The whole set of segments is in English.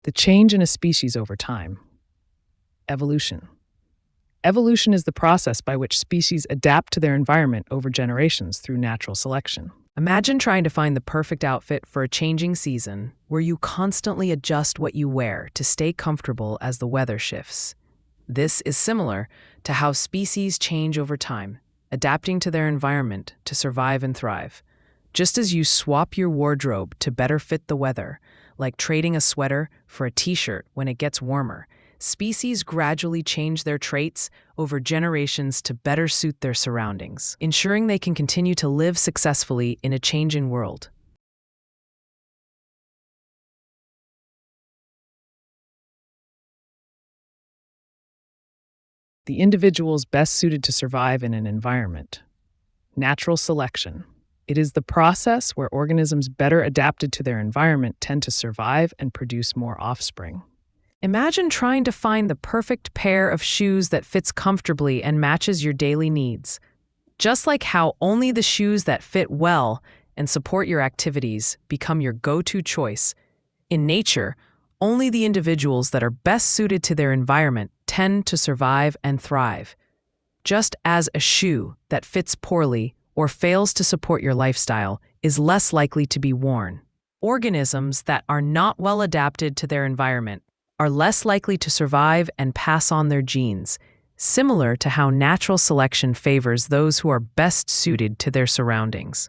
The change in a species over time. Evolution. Evolution is the process by which species adapt to their environment over generations through natural selection. Imagine trying to find the perfect outfit for a changing season where you constantly adjust what you wear to stay comfortable as the weather shifts. This is similar to how species change over time, adapting to their environment to survive and thrive. Just as you swap your wardrobe to better fit the weather, like trading a sweater for a t-shirt when it gets warmer, species gradually change their traits over generations to better suit their surroundings, ensuring they can continue to live successfully in a changing world. The individuals best suited to survive in an environment. Natural selection. It is the process where organisms better adapted to their environment tend to survive and produce more offspring. Imagine trying to find the perfect pair of shoes that fits comfortably and matches your daily needs. Just like how only the shoes that fit well and support your activities become your go-to choice, in nature, only the individuals that are best suited to their environment tend to survive and thrive. Just as a shoe that fits poorly or fails to support your lifestyle is less likely to be worn. Organisms that are not well adapted to their environment are less likely to survive and pass on their genes, similar to how natural selection favors those who are best suited to their surroundings.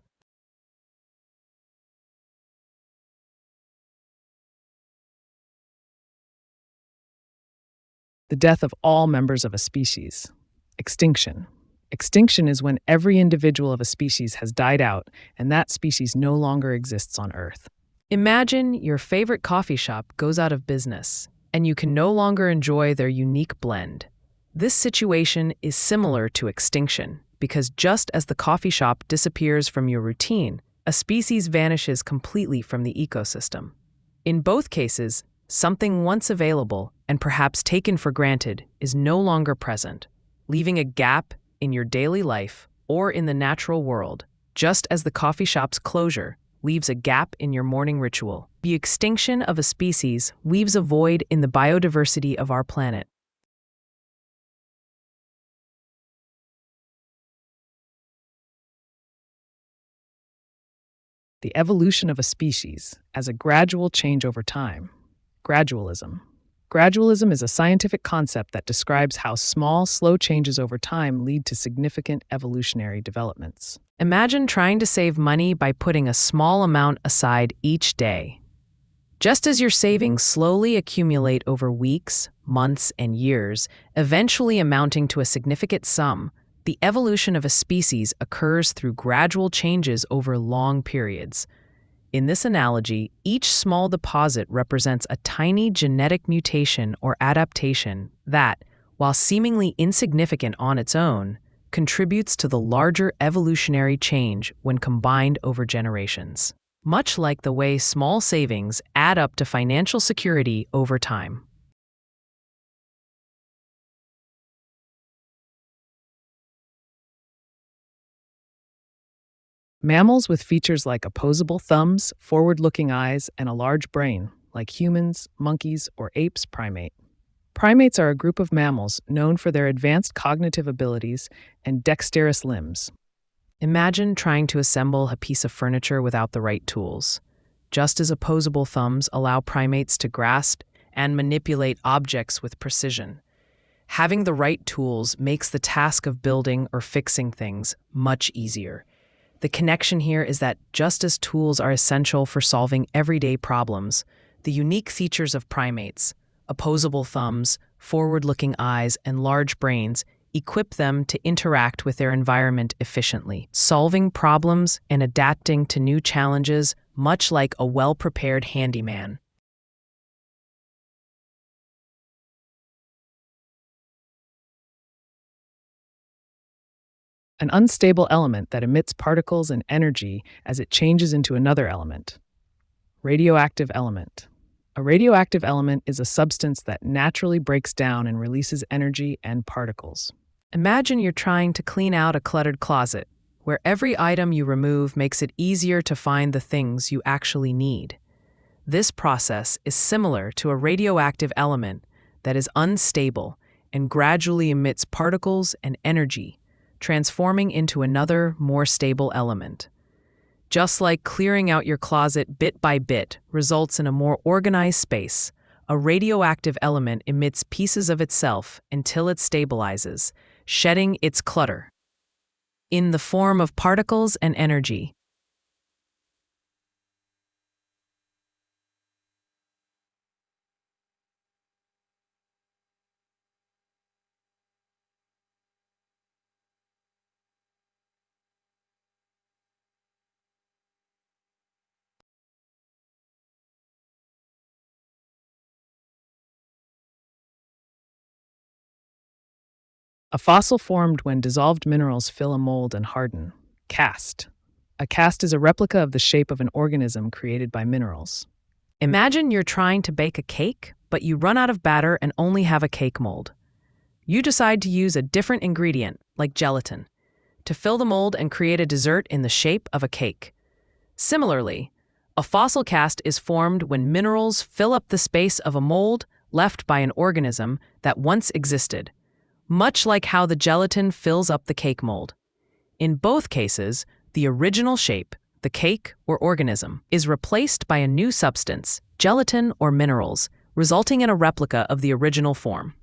The death of all members of a species. Extinction. Extinction is when every individual of a species has died out and that species no longer exists on Earth. Imagine your favorite coffee shop goes out of business, and you can no longer enjoy their unique blend. This situation is similar to extinction, because just as the coffee shop disappears from your routine, a species vanishes completely from the ecosystem. In both cases, something once available and perhaps taken for granted is no longer present, leaving a gap in your daily life or in the natural world, just as the coffee shop's closure leaves a gap in your morning ritual. The extinction of a species leaves a void in the biodiversity of our planet. The evolution of a species as a gradual change over time. Gradualism. Gradualism is a scientific concept that describes how small, slow changes over time lead to significant evolutionary developments. Imagine trying to save money by putting a small amount aside each day. Just as your savings slowly accumulate over weeks, months, and years, eventually amounting to a significant sum, the evolution of a species occurs through gradual changes over long periods. In this analogy, each small deposit represents a tiny genetic mutation or adaptation that, while seemingly insignificant on its own, contributes to the larger evolutionary change when combined over generations, much like the way small savings add up to financial security over time. Mammals with features like opposable thumbs, forward-looking eyes, and a large brain, like humans, monkeys, or apes primate. Primates are a group of mammals known for their advanced cognitive abilities and dexterous limbs. Imagine trying to assemble a piece of furniture without the right tools. Just as opposable thumbs allow primates to grasp and manipulate objects with precision, having the right tools makes the task of building or fixing things much easier. The connection here is that just as tools are essential for solving everyday problems, the unique features of primates, opposable thumbs, forward-looking eyes, and large brains equip them to interact with their environment efficiently, solving problems and adapting to new challenges, much like a well-prepared handyman. An unstable element that emits particles and energy as it changes into another element. Radioactive element. A radioactive element is a substance that naturally breaks down and releases energy and particles. Imagine you're trying to clean out a cluttered closet, where every item you remove makes it easier to find the things you actually need. This process is similar to a radioactive element that is unstable and gradually emits particles and energy, transforming into another, more stable element. Just like clearing out your closet bit by bit results in a more organized space, a radioactive element emits pieces of itself until it stabilizes, shedding its clutter in the form of particles and energy. A fossil formed when dissolved minerals fill a mold and harden. Cast. A cast is a replica of the shape of an organism created by minerals. Imagine you're trying to bake a cake, but you run out of batter and only have a cake mold. You decide to use a different ingredient, like gelatin, to fill the mold and create a dessert in the shape of a cake. Similarly, a fossil cast is formed when minerals fill up the space of a mold left by an organism that once existed, much like how the gelatin fills up the cake mold. In both cases, the original shape, the cake or organism, is replaced by a new substance, gelatin or minerals, resulting in a replica of the original form.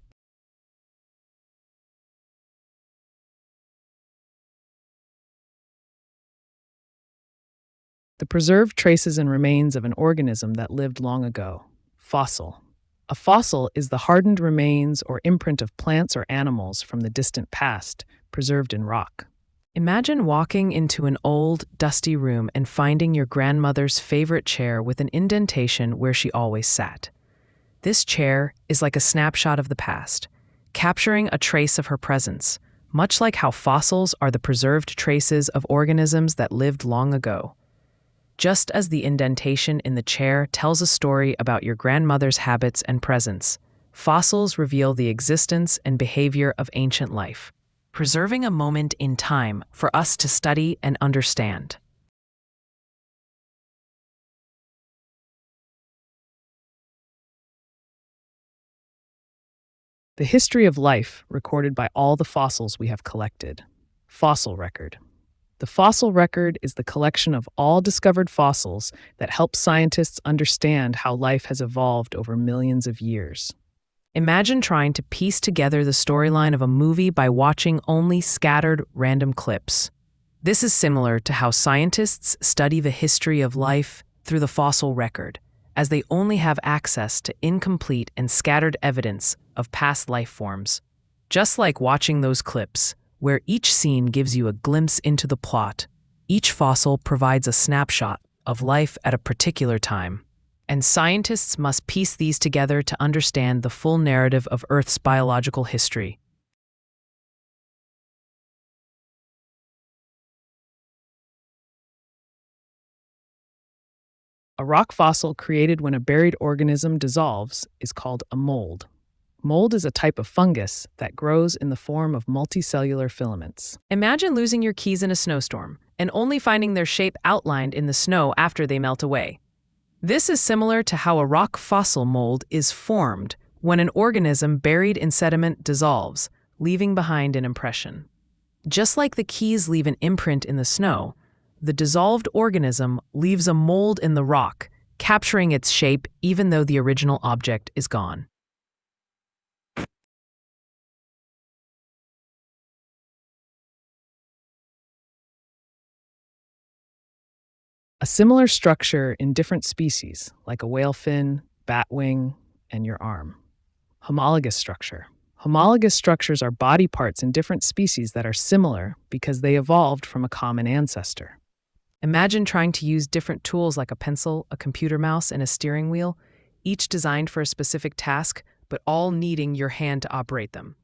The preserved traces and remains of an organism that lived long ago. Fossil. A fossil is the hardened remains or imprint of plants or animals from the distant past, preserved in rock. Imagine walking into an old, dusty room and finding your grandmother's favorite chair with an indentation where she always sat. This chair is like a snapshot of the past, capturing a trace of her presence, much like how fossils are the preserved traces of organisms that lived long ago. Just as the indentation in the chair tells a story about your grandmother's habits and presence, fossils reveal the existence and behavior of ancient life, preserving a moment in time for us to study and understand. The history of life recorded by all the fossils we have collected. Fossil record. The fossil record is the collection of all discovered fossils that help scientists understand how life has evolved over millions of years. Imagine trying to piece together the storyline of a movie by watching only scattered, random clips. This is similar to how scientists study the history of life through the fossil record, as they only have access to incomplete and scattered evidence of past life forms. Just like watching those clips, where each scene gives you a glimpse into the plot, each fossil provides a snapshot of life at a particular time. And scientists must piece these together to understand the full narrative of Earth's biological history. A rock fossil created when a buried organism dissolves is called a mold. Mold is a type of fungus that grows in the form of multicellular filaments. Imagine losing your keys in a snowstorm and only finding their shape outlined in the snow after they melt away. This is similar to how a rock fossil mold is formed when an organism buried in sediment dissolves, leaving behind an impression. Just like the keys leave an imprint in the snow, the dissolved organism leaves a mold in the rock, capturing its shape even though the original object is gone. A similar structure in different species, like a whale fin, bat wing, and your arm. Homologous structure. Homologous structures are body parts in different species that are similar because they evolved from a common ancestor. Imagine trying to use different tools like a pencil, a computer mouse, and a steering wheel, each designed for a specific task, but all needing your hand to operate them.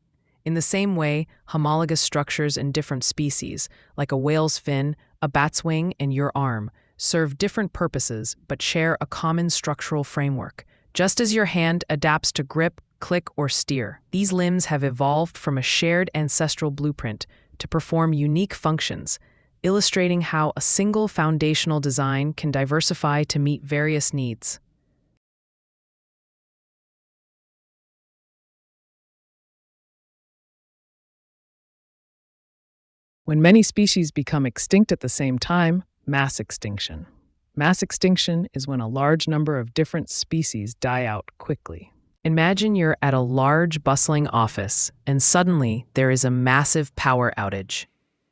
In the same way, homologous structures in different species, like a whale's fin, a bat's wing, and your arm, serve different purposes but share a common structural framework. Just as your hand adapts to grip, click, or steer, these limbs have evolved from a shared ancestral blueprint to perform unique functions, illustrating how a single foundational design can diversify to meet various needs. When many species become extinct at the same time, mass extinction. Mass extinction is when a large number of different species die out quickly. Imagine you're at a large, bustling office, and suddenly there is a massive power outage.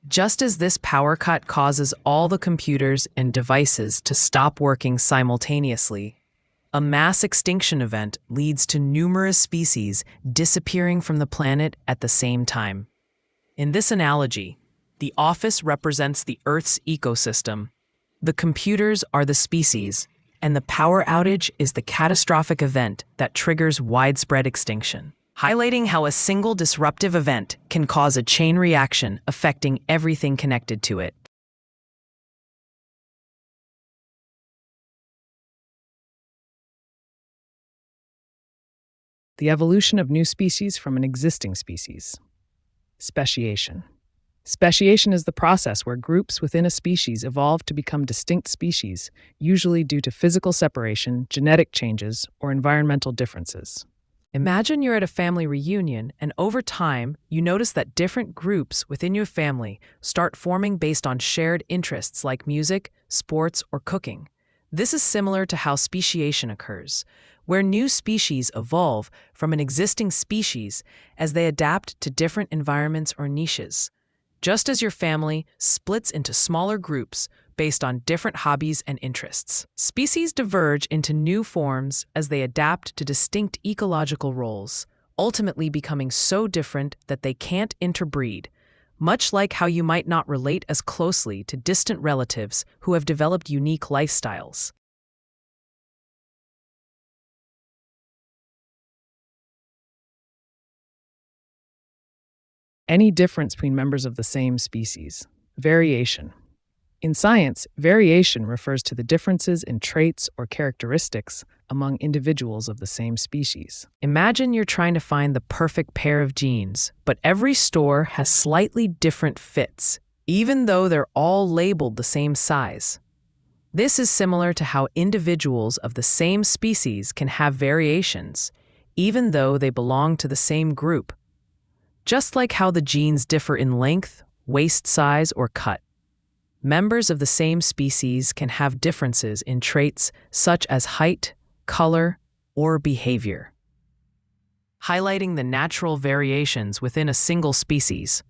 Just as this power cut causes all the computers and devices to stop working simultaneously, a mass extinction event leads to numerous species disappearing from the planet at the same time. In this analogy, the office represents the Earth's ecosystem, the computers are the species, and the power outage is the catastrophic event that triggers widespread extinction, highlighting how a single disruptive event can cause a chain reaction affecting everything connected to it. The evolution of new species from an existing species. Speciation. Speciation is the process where groups within a species evolve to become distinct species, usually due to physical separation, genetic changes, or environmental differences. Imagine you're at a family reunion, and over time, you notice that different groups within your family start forming based on shared interests like music, sports, or cooking. This is similar to how speciation occurs, where new species evolve from an existing species as they adapt to different environments or niches. Just as your family splits into smaller groups based on different hobbies and interests, species diverge into new forms as they adapt to distinct ecological roles, ultimately becoming so different that they can't interbreed, much like how you might not relate as closely to distant relatives who have developed unique lifestyles. Any difference between members of the same species. Variation. In science, variation refers to the differences in traits or characteristics among individuals of the same species. Imagine you're trying to find the perfect pair of jeans, but every store has slightly different fits, even though they're all labeled the same size. This is similar to how individuals of the same species can have variations, even though they belong to the same group. Just like how the genes differ in length, waist size, or cut, members of the same species can have differences in traits such as height, color, or behavior. Highlighting the natural variations within a single species.